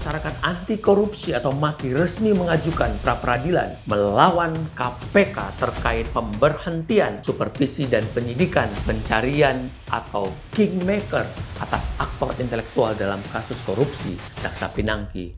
Masyarakat anti korupsi atau MAKI resmi mengajukan pra-peradilan melawan KPK terkait pemberhentian supervisi dan penyidikan pencarian atau kingmaker atas aktor intelektual dalam kasus korupsi Jaksa Pinangki.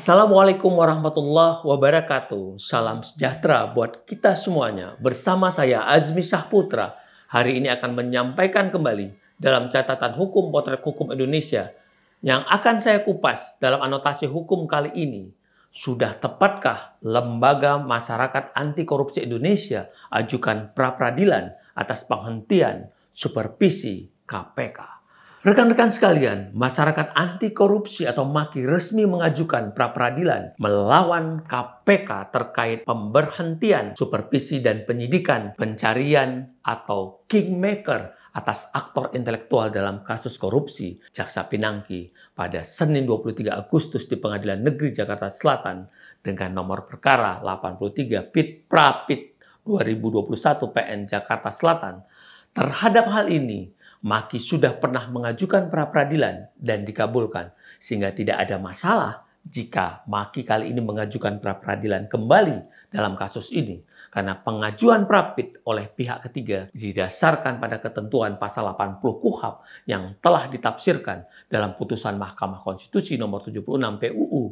Assalamualaikum warahmatullahi wabarakatuh. Salam sejahtera buat kita semuanya. Bersama saya Azmi Syahputra. Hari ini akan menyampaikan kembali dalam catatan hukum potret hukum Indonesia yang akan saya kupas dalam anotasi hukum kali ini. Sudah tepatkah Lembaga Masyarakat Anti Korupsi Indonesia ajukan pra-peradilan atas penghentian supervisi KPK? Rekan-rekan sekalian, Masyarakat Anti Korupsi atau MAKI resmi mengajukan pra-peradilan melawan KPK terkait pemberhentian supervisi dan penyidikan pencarian atau kingmaker atas aktor intelektual dalam kasus korupsi Jaksa Pinangki pada Senin 23 Agustus di Pengadilan Negeri Jakarta Selatan dengan nomor perkara 83 Pit Prapit 2021 PN Jakarta Selatan. Terhadap hal ini, MAKI sudah pernah mengajukan pra-peradilan dan dikabulkan, sehingga tidak ada masalah jika MAKI kali ini mengajukan pra-peradilan kembali dalam kasus ini. Karena pengajuan prapit oleh pihak ketiga didasarkan pada ketentuan pasal 80 KUHP yang telah ditafsirkan dalam putusan Mahkamah Konstitusi nomor 76 PUU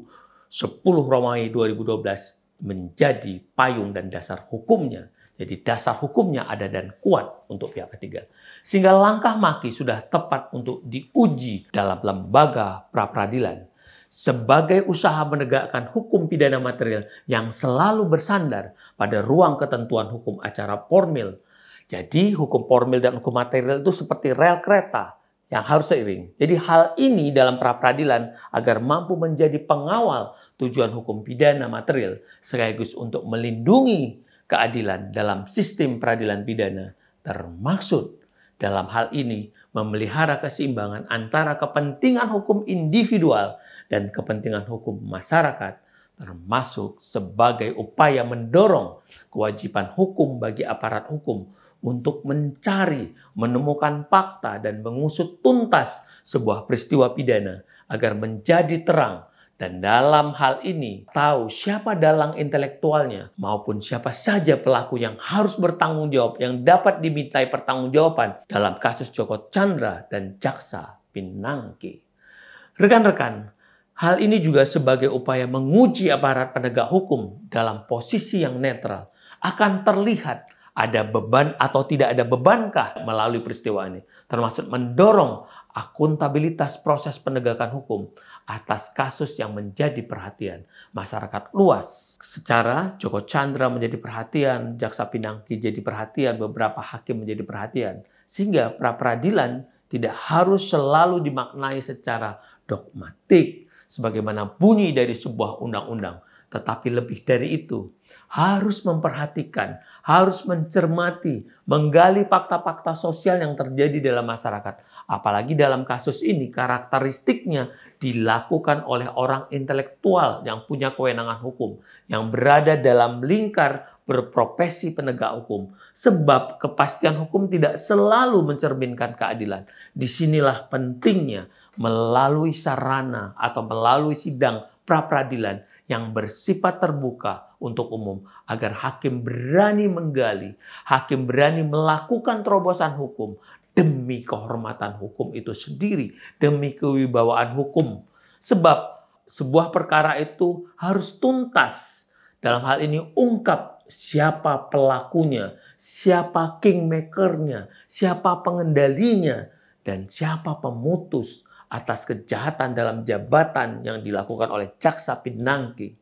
10 Romawi 2012 menjadi payung dan dasar hukumnya. Jadi dasar hukumnya ada dan kuat untuk pihak ketiga. Sehingga langkah MAKI sudah tepat untuk diuji dalam lembaga pra-peradilan. Sebagai usaha menegakkan hukum pidana material yang selalu bersandar pada ruang ketentuan hukum acara formil. Jadi hukum formil dan hukum material itu seperti rel kereta yang harus seiring. Jadi hal ini dalam pra-peradilan agar mampu menjadi pengawal tujuan hukum pidana material sekaligus untuk melindungi keadilan dalam sistem peradilan pidana, termaksud dalam hal ini memelihara keseimbangan antara kepentingan hukum individual dan kepentingan hukum masyarakat, termasuk sebagai upaya mendorong kewajiban hukum bagi aparat hukum untuk mencari, menemukan fakta dan mengusut tuntas sebuah peristiwa pidana agar menjadi terang. Dan dalam hal ini, tahu siapa dalang intelektualnya maupun siapa saja pelaku yang harus bertanggung jawab yang dapat dimintai pertanggungjawaban dalam kasus Joko Chandra dan Jaksa Pinangki. Rekan-rekan, hal ini juga sebagai upaya menguji aparat penegak hukum dalam posisi yang netral. Akan terlihat ada beban atau tidak ada bebankah melalui peristiwa ini, termasuk mendorong akuntabilitas proses penegakan hukum atas kasus yang menjadi perhatian masyarakat luas. Secara Joko Chandra menjadi perhatian, Jaksa Pinangki jadi perhatian, beberapa hakim menjadi perhatian. Sehingga pra-peradilan tidak harus selalu dimaknai secara dogmatik sebagaimana bunyi dari sebuah undang-undang. Tetapi lebih dari itu, harus memperhatikan, harus mencermati, menggali fakta-fakta sosial yang terjadi dalam masyarakat. Apalagi dalam kasus ini karakteristiknya dilakukan oleh orang intelektual yang punya kewenangan hukum, yang berada dalam lingkar berprofesi penegak hukum. Sebab kepastian hukum tidak selalu mencerminkan keadilan. Disinilah pentingnya melalui sarana atau melalui sidang pra-peradilan yang bersifat terbuka untuk umum agar hakim berani menggali, hakim berani melakukan terobosan hukum demi kehormatan hukum itu sendiri, demi kewibawaan hukum. Sebab sebuah perkara itu harus tuntas. Dalam hal ini ungkap siapa pelakunya, siapa kingmakernya, siapa pengendalinya, dan siapa pemutus atas kejahatan dalam jabatan yang dilakukan oleh Jaksa Pinangki.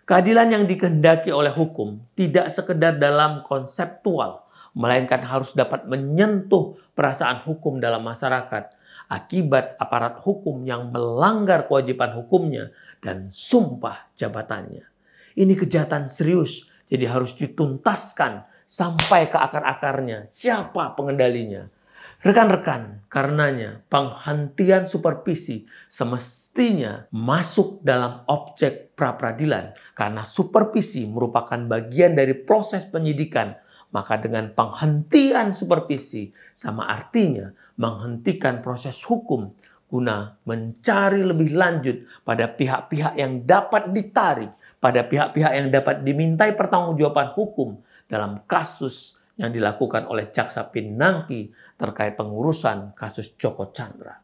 Keadilan yang dikehendaki oleh hukum tidak sekedar dalam konseptual, melainkan harus dapat menyentuh perasaan hukum dalam masyarakat akibat aparat hukum yang melanggar kewajiban hukumnya dan sumpah jabatannya. Ini kejahatan serius, jadi harus dituntaskan sampai ke akar-akarnya. Siapa pengendalinya? Rekan-rekan, karenanya penghentian supervisi semestinya masuk dalam objek pra-peradilan karena supervisi merupakan bagian dari proses penyidikan. Maka dengan penghentian supervisi sama artinya menghentikan proses hukum guna mencari lebih lanjut pada pihak-pihak yang dapat ditarik, pada pihak-pihak yang dapat dimintai pertanggungjawaban hukum dalam kasus yang dilakukan oleh Jaksa Pinangki terkait pengurusan kasus Joko Chandra.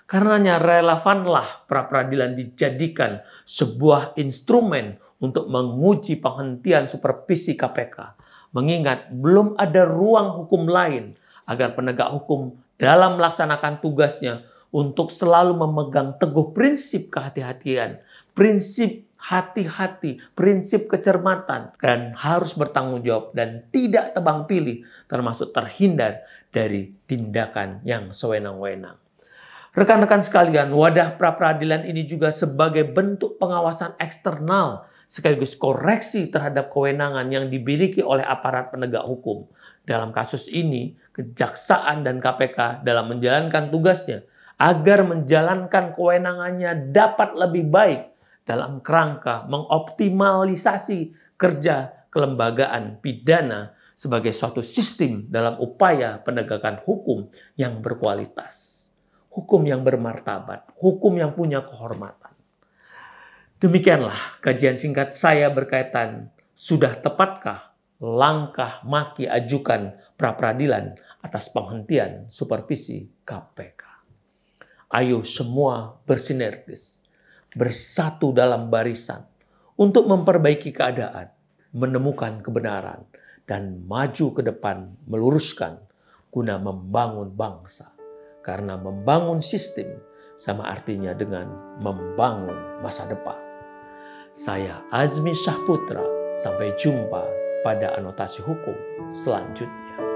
Karenanya relevanlah pra-peradilan dijadikan sebuah instrumen untuk menguji penghentian supervisi KPK. Mengingat belum ada ruang hukum lain agar penegak hukum dalam melaksanakan tugasnya untuk selalu memegang teguh prinsip kehati-hatian, prinsip hati-hati, prinsip kecermatan, dan harus bertanggung jawab dan tidak tebang pilih, termasuk terhindar dari tindakan yang sewenang-wenang. Rekan-rekan sekalian, wadah pra-peradilan ini juga sebagai bentuk pengawasan eksternal sekaligus koreksi terhadap kewenangan yang dimiliki oleh aparat penegak hukum. Dalam kasus ini, Kejaksaan dan KPK dalam menjalankan tugasnya agar menjalankan kewenangannya dapat lebih baik dalam kerangka mengoptimalisasi kerja kelembagaan pidana sebagai suatu sistem dalam upaya penegakan hukum yang berkualitas, hukum yang bermartabat, hukum yang punya kehormatan. Demikianlah kajian singkat saya berkaitan sudah tepatkah langkah Maki ajukan pra-peradilan atas penghentian supervisi KPK. Ayo semua bersinergis, bersatu dalam barisan untuk memperbaiki keadaan, menemukan kebenaran, dan maju ke depan meluruskan guna membangun bangsa. Karena membangun sistem sama artinya dengan membangun masa depan. Saya Azmi Syahputra, sampai jumpa pada anotasi hukum selanjutnya.